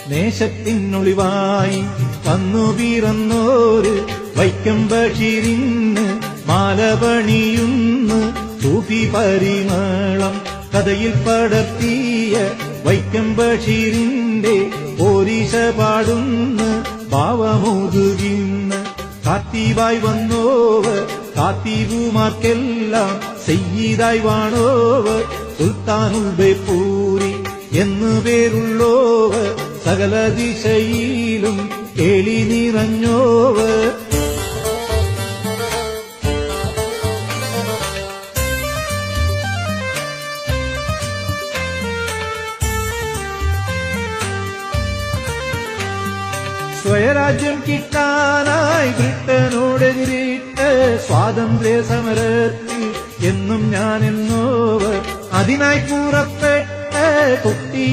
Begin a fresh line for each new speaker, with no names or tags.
നേശത്തിനൊളിവായി വന്നു പിറന്നോര് വൈക്കം ബഷീറിന് മാലപണിയുന്നു സൂഫി പരിമളം കഥയിൽ പടർത്തിയ വൈക്കം ബഷീറിന്റെ പോരീശ പാടുന്നു ഭാവമോതുകിന്ന് കാത്തീബായി വന്നോവർ കാത്തീബുമാർക്കെല്ലാം സയ്യിദായി വാണോവർ സുൽത്താനുൽ ബേപ്പൂരി എന്നു പേരുള്ളോവർ സകല ദിശയിലും കേളി നിറഞ്ഞോവർ സ്വയരാജ്യം കിട്ടാനായി ബ്രിട്ടനോടെതിരിട്ട് സ്വാതന്ത്ര്യ സമരത്തിൽ എന്നും ഞാനെന്നോവർ അതിനായി പുറപ്പെട്ട് കുട്ടി